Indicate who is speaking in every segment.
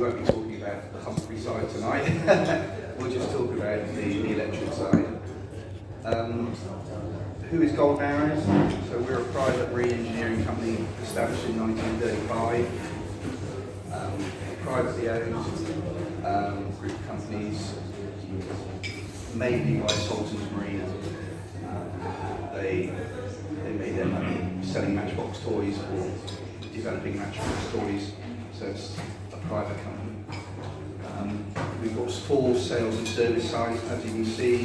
Speaker 1: won't be talking about the Humphrey side tonight. We'll just talk about the electric side. Who is Golden Arrows? So we're a private re-engineering company established in 1935. Privately owned group of companies, mainly by Saltons Marine. They made their money selling Matchbox toys or developing Matchbox toys, so it's a private company. We've got 4 sales and service sites, as you can see,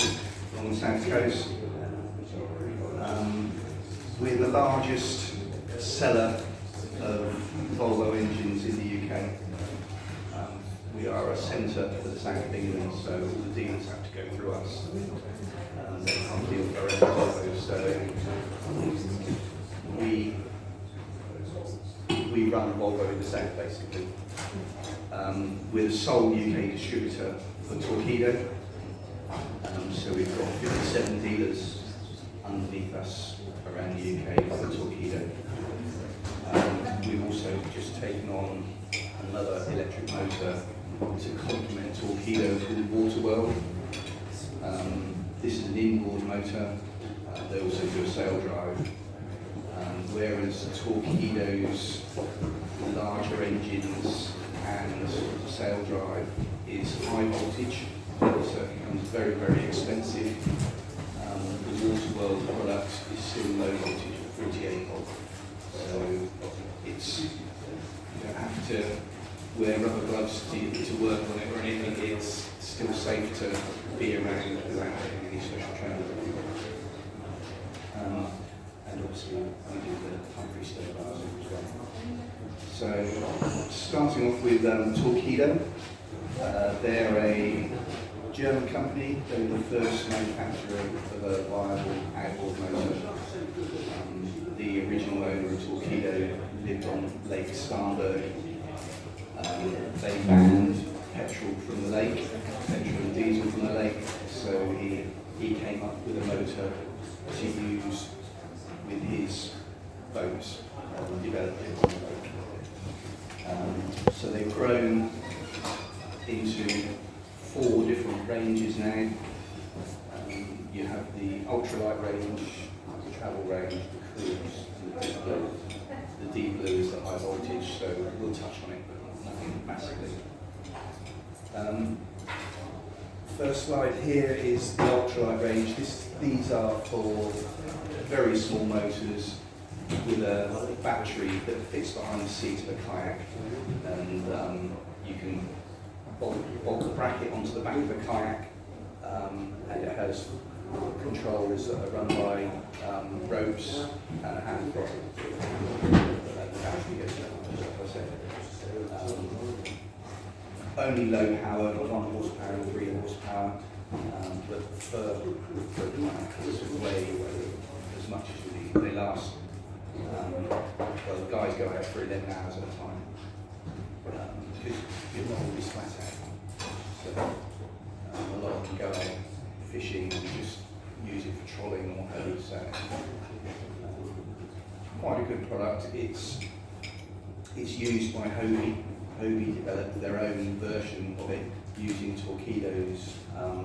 Speaker 1: along the south coast. We're the largest seller of Volvo engines in the UK. We are a centre for the south of England, so all the dealers have to go through us. They can't deal with our own Volvos, so we run Volvo in the south, basically. We're the sole UK distributor for Torqeedo, so we've got 57 dealers underneath us around the UK for Torqeedo. We've also just taken on another electric motor to complement Torqeedo called WaterWorld. This is an inboard motor. They also do a sail drive. Whereas Torqeedo's larger engines and sail drive is high voltage, so it becomes very, very expensive. The WaterWorld product is still low voltage at 48 volt. So it's, you don't have to wear rubber gloves to work on it or anything. It's still safe to be around without having any special training. And obviously we do the Humphrey stabilizer as well. So starting off with Torqeedo, they're a German company. They were the first manufacturer of a viable outboard motor. The original owner of Torqeedo lived on Lake Starnberg. They banned petrol from the lake, petrol and diesel from the lake, so he came up with a motor to use with his boats and developed it on the boat. So they've grown into 4 different ranges now. You have the ultralight range, the travel range, the cruise, and the deep blue. The deep blue is the high voltage, so we'll touch on it, but nothing massively. First slide here is the ultralight range. These are for very small motors with a battery that fits behind the seat of a kayak, and you can bolt the bracket onto the back of the kayak, and it has controls that are run by ropes and a hand throttle. The battery goes down, just like I said. Only low power, 1 horsepower and 3 horsepower, but for kayakers, way as much as you need. They last, well, the guys go out for 11 hours at a time, because you're not always flat out. So a lot of them go out fishing and just use it for trolling or what have you. So quite a good product. It's used by Hobie. Hobie developed their own version of it using Torqeedo's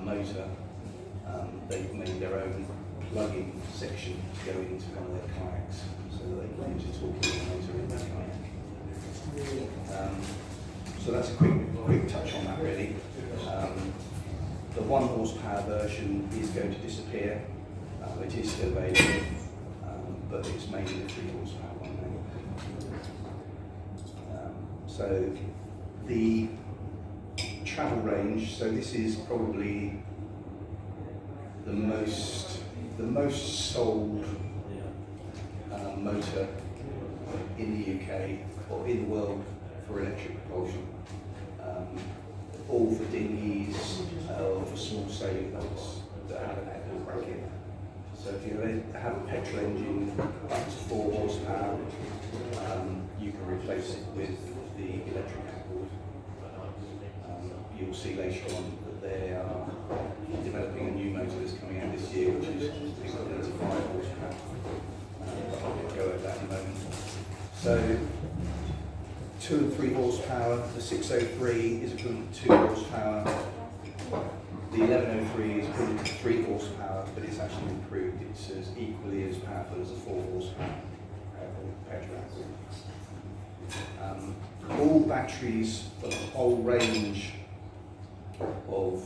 Speaker 1: motor. They've made their own plug-in section to go into one of their kayaks, so that they can use a Torqeedo motor in their kayak. So that's a quick touch on that, really. The 1 horsepower version is going to disappear. It is still available, but it's mainly the 3 horsepower one now. So the travel range, so this is probably the most sold motor in the UK or in the world for electric propulsion. All for dinghies or for small sailing boats that have an outboard bracket. So if you have a petrol engine up to 4 horsepower, you can replace it with the electric outboard. You'll see later on that they are developing a new motor that's coming out this year, which is equivalent to 5 horsepower. I'll go over that in a moment. So 2 and 3 horsepower. The 603 is equivalent to 2 horsepower. The 1103 is equivalent to 3 horsepower, but it's actually improved. It's as equally as powerful as a 4 horsepower petrol. All batteries for the whole range of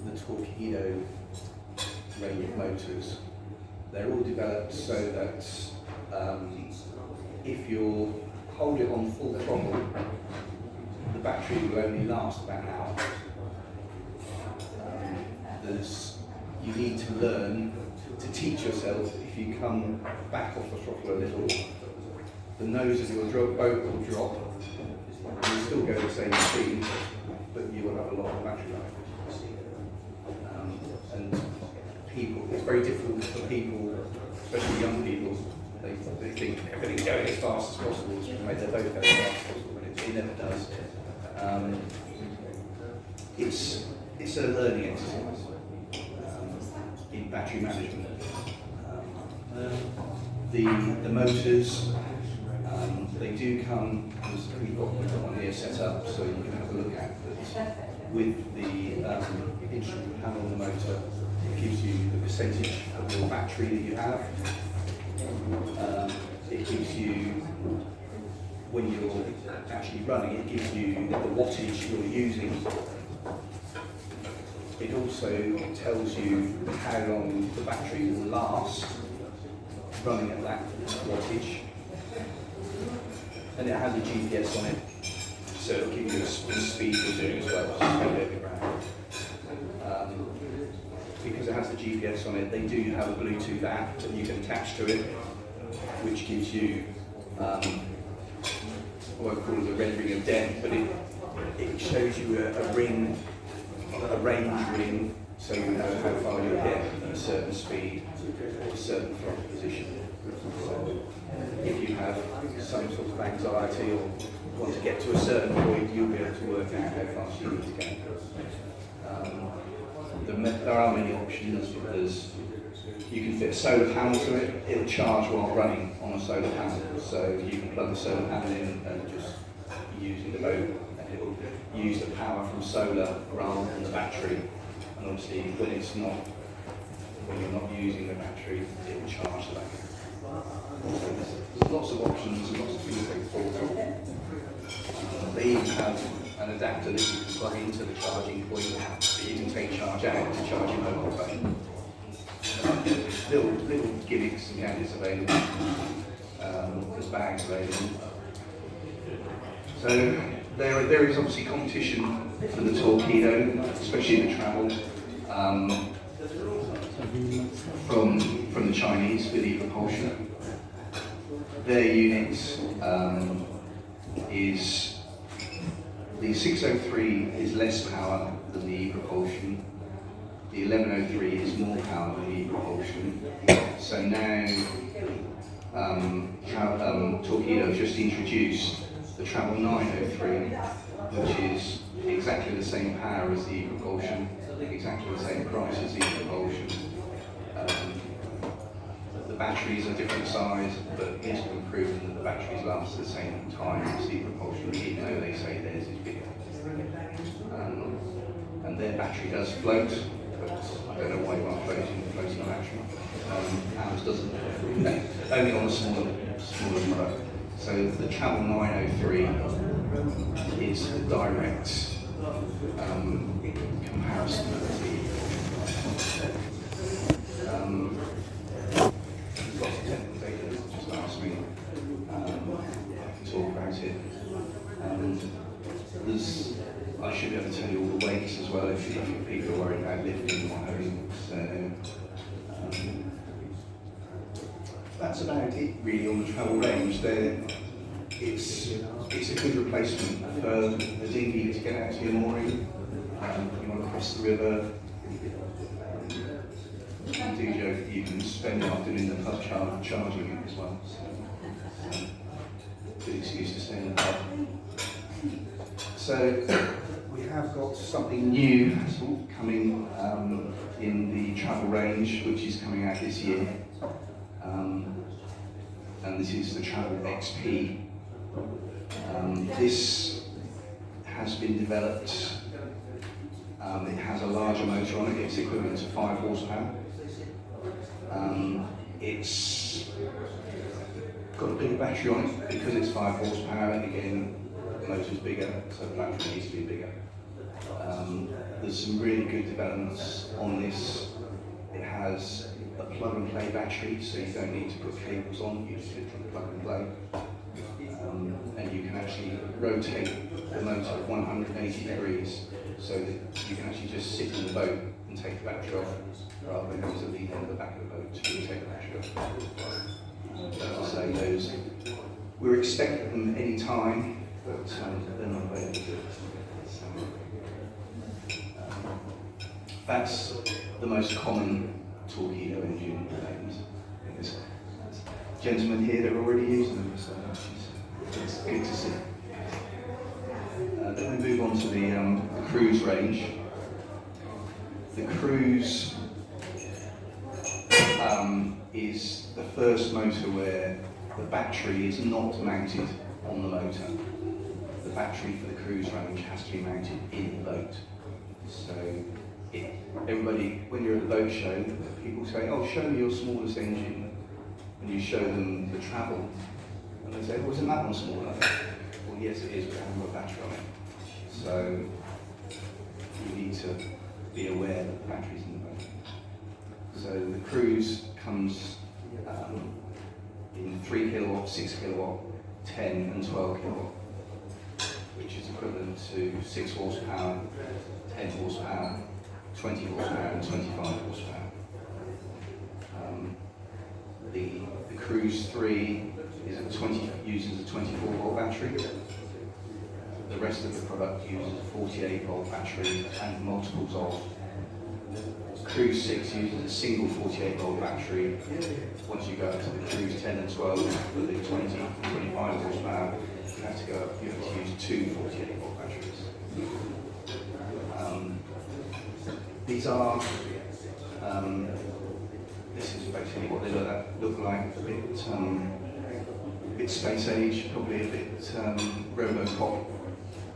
Speaker 1: the Torqeedo range of motors, they're all developed so that if you hold it on full throttle, the battery will only last about an hour. You need to learn to teach yourself, if you come back off the throttle a little, the nose of your boat will drop. You'll still go the same speed, but you will have a lot of battery life. And people, it's very difficult for people, especially young people, they think everything's going as fast as possible to make their boat go as fast as possible, but it never does. It's a learning exercise in battery management. The motors, they do come, we've got one here set up so you can have a look at that. With the instrument panel on the motor, it gives you the percentage of your battery that you have. It gives you, when you're actually running, it gives you the wattage you're using. It also tells you how long the battery will last running at that wattage. And it has a GPS on it, so it'll give you the speed you're doing as well. Because it has the GPS on it, they do have a Bluetooth app that you can attach to it, which gives you, I won't call it a rendering of depth, but it shows you a ring, a range ring, so you know how far you'll get at a certain speed, or a certain throttle position. So if you have some sort of anxiety or want to get to a certain point, you'll be able to work out how fast you need to go. There are many options because you can fit a solar panel to it. It'll charge while running on a solar panel, so you can plug the solar panel in and just using the boat, and it will use the power from solar rather than the battery. And obviously, when you're not using the battery, it will charge the battery. There's lots of options and lots of things they thought of. They even have an adapter that you can plug into the charging point that you can take charge out to charge your mobile phone. Little gimmicks and gadgets available. There's bags available. So there is obviously competition for the Torqeedo, especially in the travel, from the Chinese with e-propulsion. Their units is the 603 is less power than the e-propulsion. The 1103 is more power than the e-propulsion. So now Torqeedo just introduced the Travel 903, which is exactly the same power as the e-propulsion, exactly the same price as the e-propulsion. The batteries are different size, but it's been proven that the batteries last the same time as the e-propulsion, even though they say theirs is bigger. And their battery does float, but I don't know why you are floating on battery. Ours doesn't, only on a smaller product. So the Travel 903 is the direct comparison of the lots of technical data, just ask me, I can talk about it. I should be able to tell you all the weights as well if people are worried about lifting or having. So that's about it really on the travel range. It's a good replacement for the dinghy to get out to your mooring. You want to cross the river. You can spend the afternoon in the pub charging it as well. So, good excuse to stay in the pub. So we have got something new coming in the travel range, which is coming out this year. And this is the Travel XP. This has been developed. It has a larger motor on it. It's equivalent to 5 horsepower. It's got a bigger battery on it because it's 5 horsepower. And again, the motor's bigger, so the battery needs to be bigger. There's some really good developments on this. It has a plug-and-play battery, so you don't need to put cables on. You just literally plug and play. And you can actually rotate the motor 180 degrees, so that you can actually just sit in the boat and take the battery off, rather than having to lean on the back of the boat to take the battery off. As I say, those, we're expecting them any time, but they're not available. So, that's the most common Torqeedo engine names. There's gentlemen here that are already using them, so it's good to see. Then we move on to the cruise range. The cruise is the first motor where the battery is not mounted on the motor. The battery for the cruise range has to be mounted in the boat. So everybody, when you're at the boat show, people say, "Oh, show me your smallest engine," and you show them the Travel, and they say, "Oh, isn't that one smaller?" Well, yes, it is, but I haven't got a battery on it. So you need to be aware that the battery's in the boat. So the cruise comes in 3 kilowatt, 6 kilowatt, 10 and 12 kilowatt, which is equivalent to 6 horsepower, 10 horsepower, 20 horsepower and 25 horsepower. The Cruise 3 uses a 24 volt battery. The rest of the product uses a 48 volt battery and multiples of. Cruise 6 uses a single 48 volt battery. Once you go up to the Cruise 10 and 12 with the 20 and 25 horsepower, you have to use 2 48 volt batteries. These are, this is basically what they look like, a bit space age, probably a bit Robocop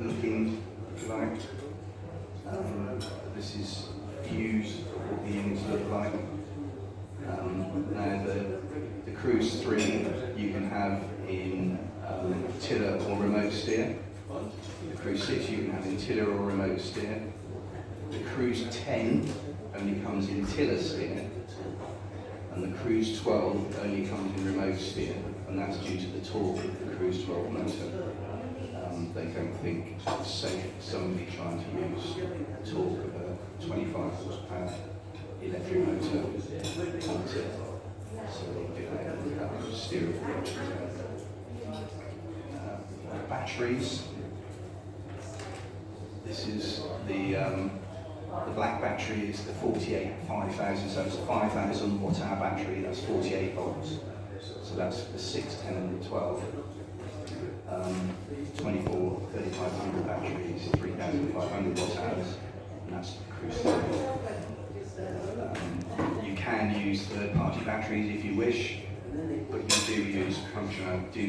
Speaker 1: looking, if you like. This is views of what the units look like. Now the Cruise 3 you can have in tiller or remote steer. The Cruise 6 you can have in tiller or remote steer. The Cruise 10 only comes in tiller steer, and the Cruise 12 only comes in remote steer, and that's due to the torque of the Cruise 12 motor. They don't think it's safe for somebody trying to use torque of a 25 horsepower electric motor on tiller. So they do that with steerable batteries. This is the black battery is the 48 5000, so it's a 5000 watt hour battery, that's 48 volts. So that's the 6, 10 and the 12. 24, 3500 batteries, 3500 watt hours, and that's the Cruise. You can use third-party batteries if you wish, but you do use functionality.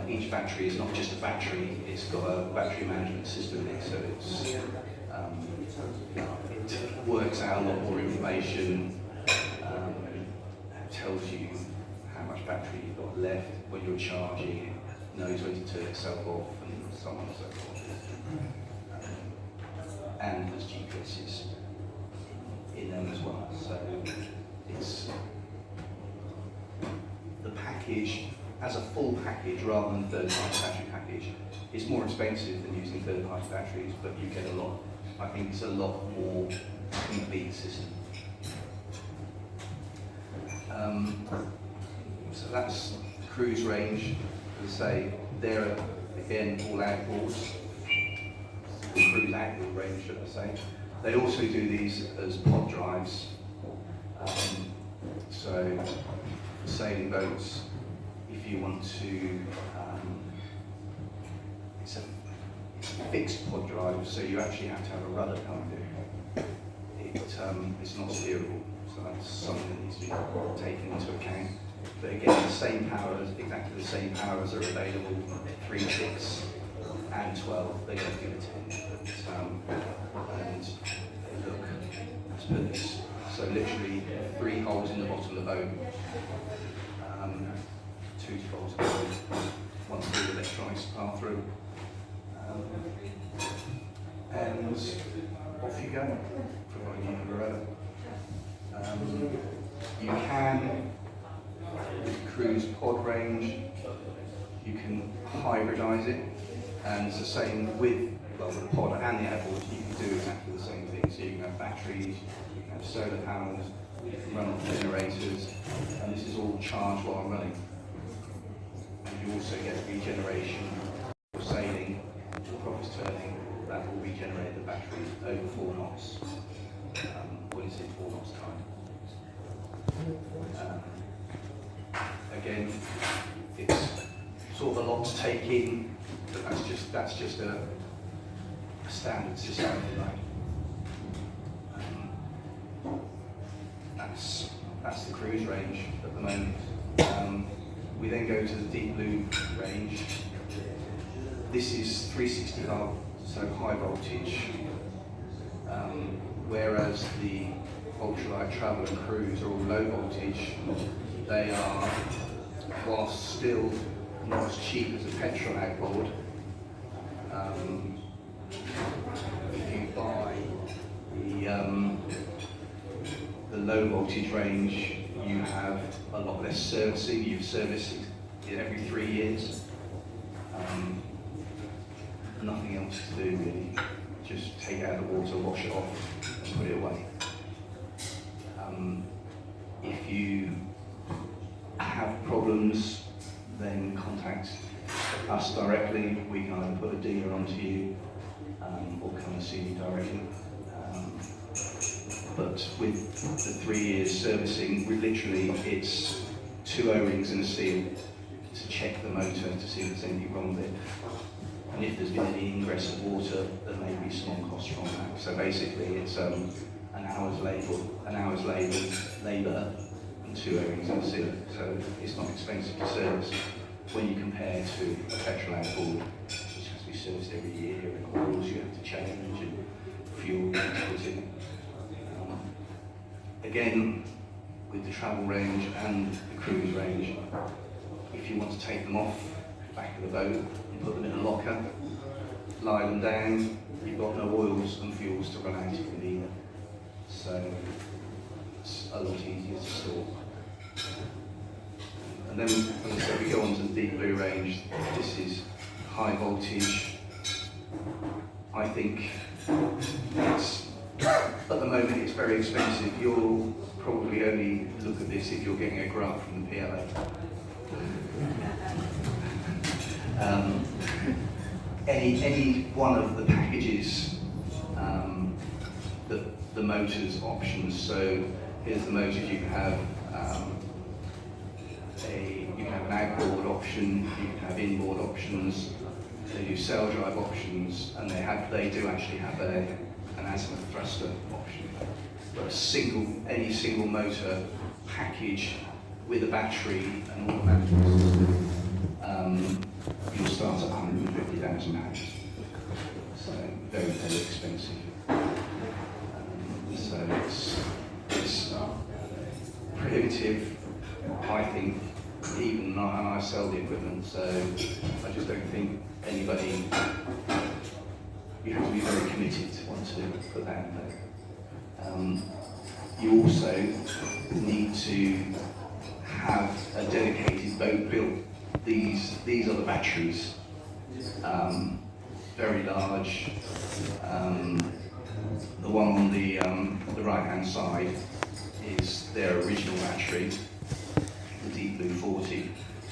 Speaker 1: Each battery is not just a battery, it's got a battery management system in it, so it works out a lot more information, tells you how much battery you've got left when you're charging, it knows when to turn itself off, and so on and so forth. And there's GPSs in them as well, so it's the package as a full package rather than third-party battery package. It's more expensive than using third-party batteries, but you get a lot. I think it's a lot more complete system. So that's the Cruise range. As I say, they're again all outboards. The Cruise outboard range, should I say. They also do these as pod drives. So for sailing boats, if you want to, it's a fixed pod drive, so you actually have to have a rudder behind it. It's not steerable, so that's something that needs to be taken into account. But again, the same powers, exactly the same powers are available 3, 6 and 12. They don't give a 10. And look, let's put this. So literally 3 holes in the bottom of the boat, 2 to 12 to go, once the electronics are through. And off you go, providing you have a rudder. You can, with cruise pod range, you can hybridize it, and it's the same with, well, the pod and the outboard. You can do exactly the same thing. So you can have batteries, you can have solar panels, you can run off generators, and this is all charged while running. And you also get regeneration for sailing, the prop is turning, that will regenerate the battery over 4 knots. When it's in 4 knots time. Again, it's sort of a lot to take in, but that's just a standard system, right? That's the cruise range at the moment. We then go to the deep blue range. This is 360 volt, so high voltage, whereas the ultralight travel and cruise are all low voltage. They are, whilst still not as cheap as a petrol outboard, if you buy the low voltage range, you have a lot less servicing. You service it every 3 years. Nothing else to do really. Just take it out of the water, wash it off, and put it away. If you have problems, then contact us directly. We can either put a dealer onto you or come and see you directly. But with the 3 years servicing, literally it's 2 O-rings and a seal to check the motor to see if there's anything wrong with it. And if there's been any ingress of water, there may be some on cost from that. So basically it's an hour's labour and 2 O-rings and a seal. So it's not expensive to service when you compare to a petrol outboard, which has to be serviced every year, and oils you have to change, and fuel you have to put in. Again, with the travel range and the cruise range, if you want to take them off the back of the boat and put them in a locker, lie them down, you've got no oils and fuels to run out of it either. So it's a lot easier to store. And then, as I said, we go on to the deep blue range. This is high voltage. I think it's, at the moment it's very expensive. You'll probably only look at this if you're getting a grant from the PLA. Any one of the packages, the motors options. So here's the motors. You can have an outboard option. You can have inboard options. They do sail drive options, and they do actually have an azimuth thruster option. But any single motor package with a battery and all the management system, you'll start at £150,000. So very, very expensive. So it's prohibitive, I think, even I sell the equipment, so I just don't think anybody, you have to be very committed to want to put that in there. You also need to have a dedicated boat built. These are the batteries, very large. The one on the right-hand side is their original battery, the Deep Blue 40.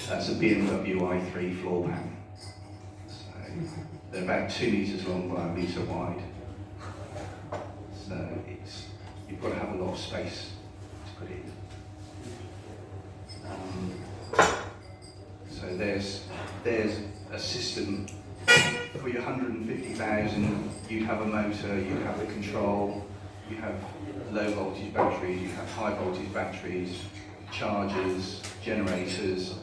Speaker 1: That's a BMW i3 floor pan. So they're about 2 meters long by 1 meter wide. So you've got to have a lot of space to put it in. So there's a system. For your 150,000, you'd have a motor, you'd have the control, you have low voltage batteries, you have high voltage batteries, chargers, generators.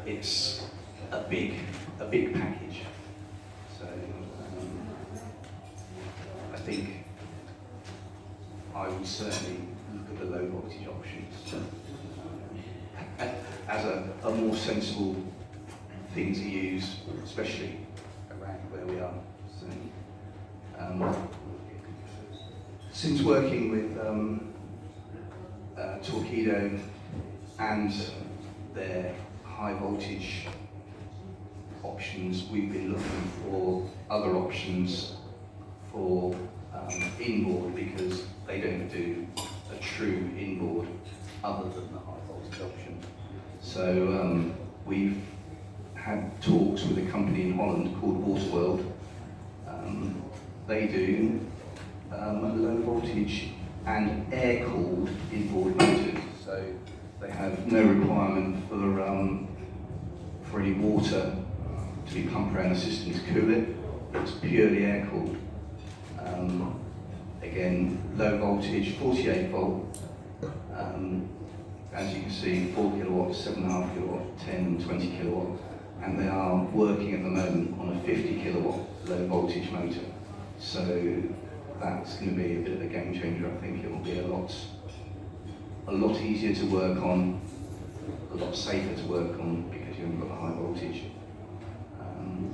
Speaker 1: It's a big package. So I think I would certainly look at the low voltage options as a more sensible thing to use, especially around where we are. So, since working with Torqeedo and their high voltage options, we've been looking for other options for inboard, because they don't do a true inboard other than the high voltage option. So we've had talks with a company in Holland called WaterWorld. They do low voltage and air-cooled inboard motors. So they have no requirement for any water to be pumped around the system to cool it. It's purely air-cooled. Again, low voltage, 48 volt. As you can see, 4 kilowatts, 7.5 kilowatt, 10, 20 kilowatt. And they are working at the moment on a 50 kilowatt low voltage motor. So that's going to be a bit of a game changer. I think it will be a lot easier to work on, a lot safer to work on, because you haven't got the high voltage.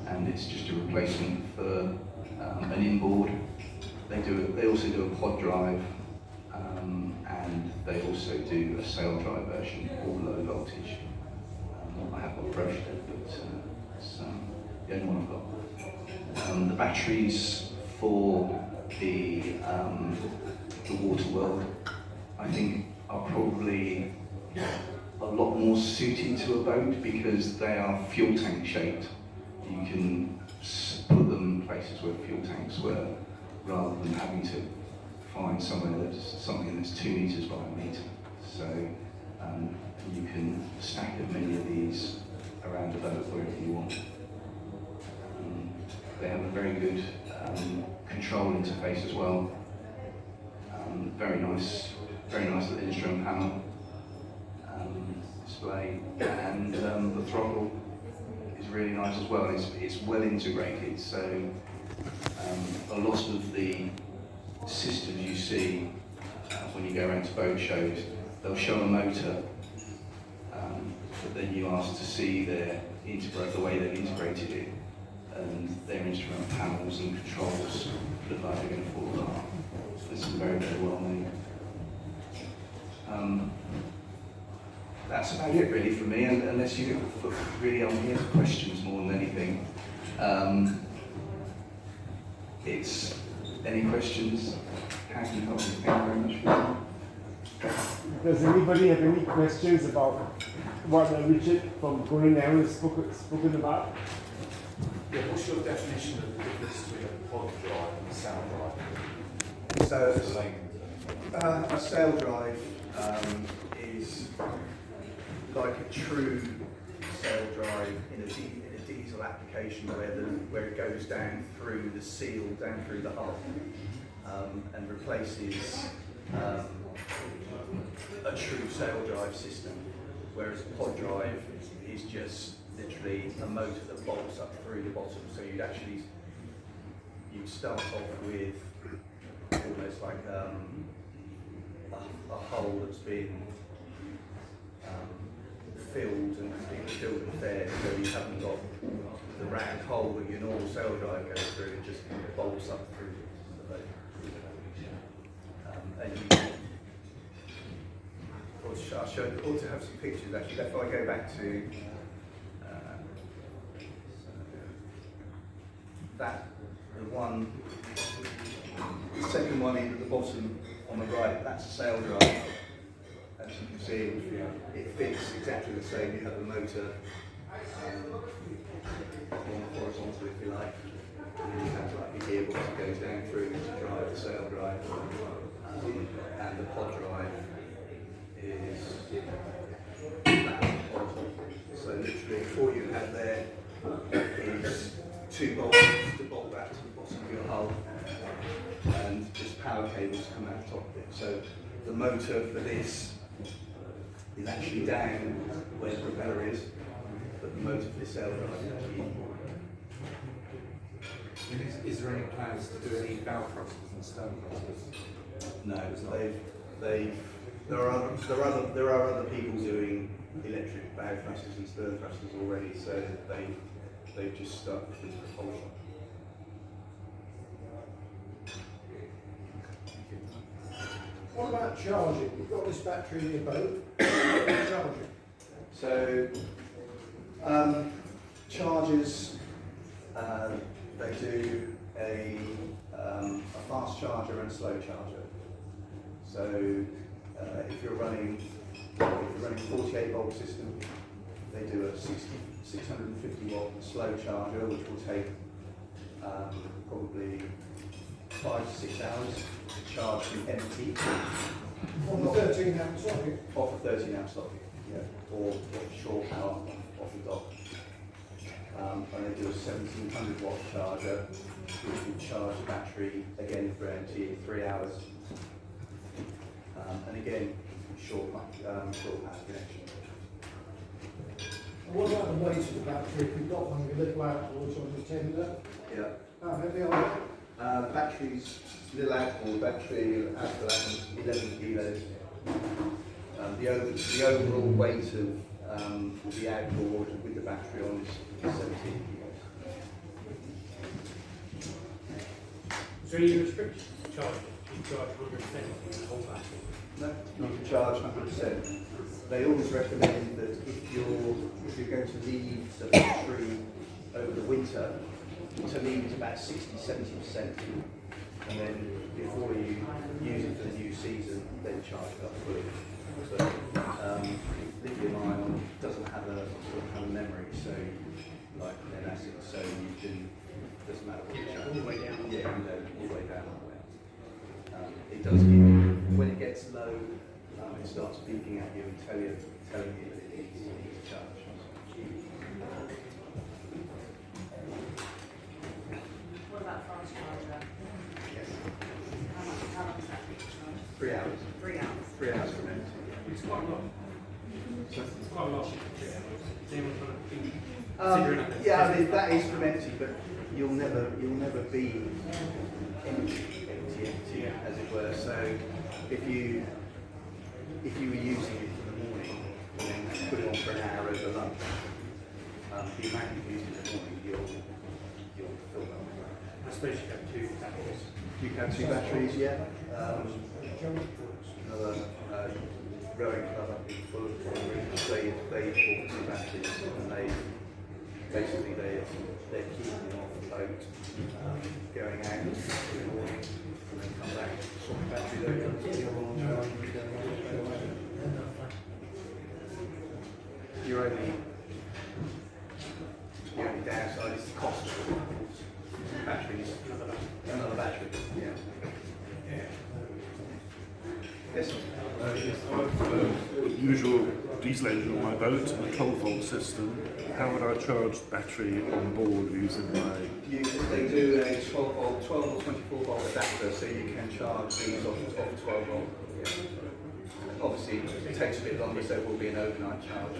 Speaker 1: And it's just a replacement for an inboard. They also do a quad drive, and they also do a sail drive version, all low voltage. I have got a brochure, but it's the only one I've got. The batteries for the WaterWorld, I think, are probably a lot more suited to a boat, because they are fuel tank shaped. You can put them places where fuel tanks were, rather than having to find somewhere that's something that's 2 meters by a meter. So you can stack as many of these around the boat wherever you want. They have a very good control interface as well. Very nice little instrument panel display, and the throttle is really nice as well. It's well integrated, so a lot of the systems you see when you go around to boat shows, they'll show a motor, but then you ask to see the way they've integrated it, and their instrument panels and controls look like they're going to fall apart. So this is very, very well made. That's about it really for me, and unless you really I'm here for questions more than anything. It's any questions? How can you help me? Thank you very much for that.
Speaker 2: Does anybody have any questions about what Richard from Burnett has spoken about?
Speaker 3: Yeah, what's your definition of the difference between a pod drive and a sail drive?
Speaker 1: So, a sail drive is like a true sail drive in a diesel application where it goes down through the seal, down through the hull, and replaces a true sail drive system, whereas a pod drive is just literally a motor that bolts up through the bottom. So you'd start off with almost like a hole that's been filled and fed, so you haven't got the round hole that your normal sail drive goes through. It just bolts up through the boat. And I ought to have some pictures actually. If I go back to the second one in at the bottom on the right, that's a sail drive. As you can see, it fits exactly the same. You have the motor horizontal, if you like, and then you have like the gearbox that goes down through to drive the sail drive, and the pod drive is that horizontal. So literally, all you have there is 2 bolts to bolt that to the bottom of your hull, and just power cables come out the top of it. So the motor for this is actually down where the propeller is, but the motor for the sail drive is actually in.
Speaker 3: And is there any plans to do any bow thrusters and stern thrusters?
Speaker 1: No, there are other people doing electric bow thrusters and stern thrusters already, so they've just stuck with propulsion.
Speaker 4: What about charging? You've got this battery in your boat. What about charging?
Speaker 1: So chargers, they do a fast charger and a slow charger. So if you're running 48 volt system, they do a 650 watt slow charger, which will take probably 5 to 6 hours to charge from empty.
Speaker 4: On the 13 amp socket?
Speaker 1: Off a 13 amp socket, yeah, or shore power off the dock. And they do a 1700 watt charger, which will charge the battery again for empty in 3 hours. And again, short power connection.
Speaker 4: And what about the weight of the battery? If you've got one of your little outboards on the tender,
Speaker 1: Yeah.
Speaker 4: how heavy are they?
Speaker 1: The battery's little outboard battery has 11 kilos. The overall weight of the outboard with the battery on is 17 kilos.
Speaker 5: Is there any restrictions to charging? You charge 100% of the whole battery?
Speaker 1: No, you can charge 100%. They always recommend that if you're going to leave the battery over the winter, to leave it about 60–70%, and then before you use it for the new season, then charge it up fully. But lithium-ion doesn't have a memory, so like lead acid, so you can, doesn't matter what you charge.
Speaker 5: All the way down.
Speaker 1: Yeah, all the way down. It does give, when it gets low, it starts beeping at you and telling you that it needs to charge.
Speaker 6: What about fast charger?
Speaker 1: Yes.
Speaker 6: How long does that take to charge?
Speaker 1: 3 hours.
Speaker 6: 3 hours.
Speaker 1: 3 hours from empty.
Speaker 5: It's quite a lot. It's quite a lot. Is anyone trying to think?
Speaker 1: Yeah, I mean, that is from empty, but you'll never be empty, as it were. So if you were using it in the morning and then put it on for an hour over lunch, the amount you use in the morning, you'll fill that.
Speaker 5: I suppose you have 2 batteries.
Speaker 1: You can have 2 batteries, yeah. Another rowing club up in Fulham, they bought 2 batteries, and they're keeping them off the boat, going out in the morning, and then come back, swap the batteries over, your only downside is the cost of the batteries. Another battery, yeah. Yes, sir.
Speaker 7: Usual diesel engine on my boat and a 12-volt system. How would I charge the battery on board using my...
Speaker 1: They do a 12 or 24 volt adapter, so you can charge these off 12 volt. Yeah. Obviously, it takes a bit longer, so it will be an overnight charge.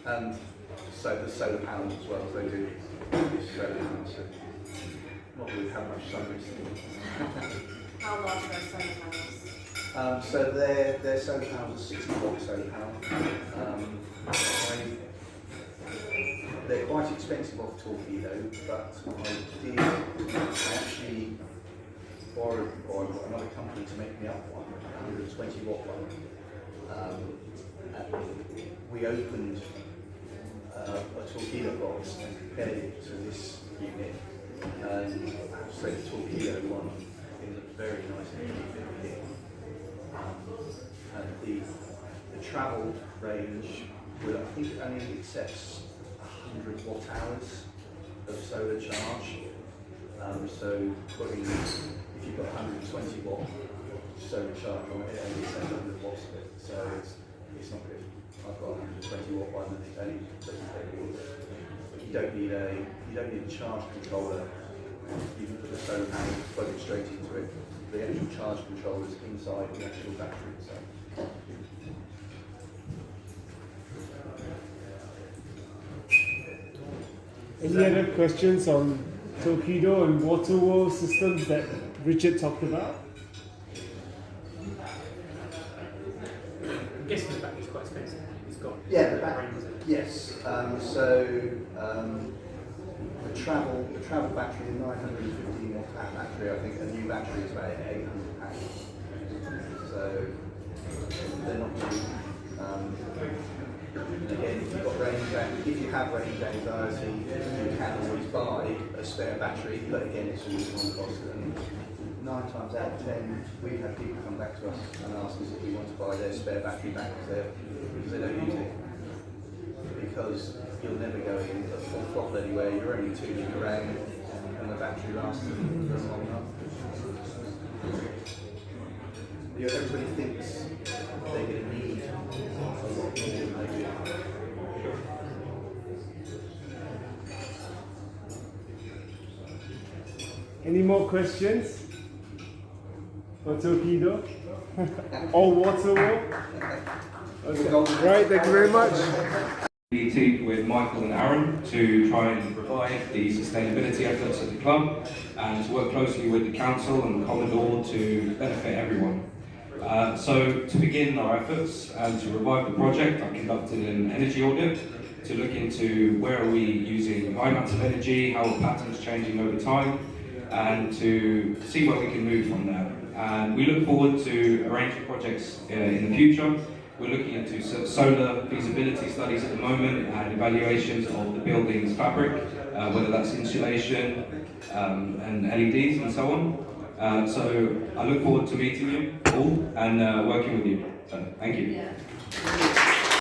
Speaker 1: And so the solar panels as well, they do solar panels. So not really have much sun recently.
Speaker 6: How large are those solar panels?
Speaker 1: So their solar panels are 60 watt solar panels. They're quite expensive off Torqeedo, but I actually borrowed another company to make me up one, a 120 watt one. And we opened a Torqeedo box and compared it to this unit, and I have to say the Torqeedo one is a very nice and easy fit. And the travel range, I think it only accepts 100 watt hours of solar charge. So putting, if you've got 120 watt solar charge on it, it only accepts 100 watts of it. So it's not good. I've got a 120 watt one and it only doesn't take all of it. But you don't need a charge controller. You can put the solar panel, plug it straight into it. the actual charge controllers inside the actual battery itself.
Speaker 2: Any other questions on Torqeedo and WaterWorld systems that Richard talked about?
Speaker 5: I'm guessing the battery's quite expensive. It's got
Speaker 1: Yeah,
Speaker 5: brains in it.
Speaker 1: yes. The travel battery, the 950 watt power battery, I think a new battery is about £800. So they're not new. Again, if you have range anxiety, you can always buy a spare battery, but again, it's always one cost. And 9 times out of 10, we've had people come back to us and ask us if we want to buy their spare battery back because they don't use it. Because you'll never go in at full throttle anywhere, you're only tooling around, and the battery lasts for long enough. Everybody thinks they're going to need a lot more than they do.
Speaker 2: Any more questions for Torqeedo or WaterWorld? Okay. Right, thank you very much.
Speaker 8: We teamed with Michael and Aaron to try and revive the sustainability efforts at the club and to work closely with the council and the Commodore to benefit everyone. So to begin our efforts and to revive the project, I conducted an energy audit to look into where are we using high amounts of energy, how are patterns changing over time, and to see where we can move from there. And we look forward to arranging projects in the future. We're looking into solar feasibility studies at the moment and evaluations of the building's fabric, whether that's insulation and LEDs and so on. So I look forward to meeting you all and working with you. So thank you.
Speaker 6: Yeah.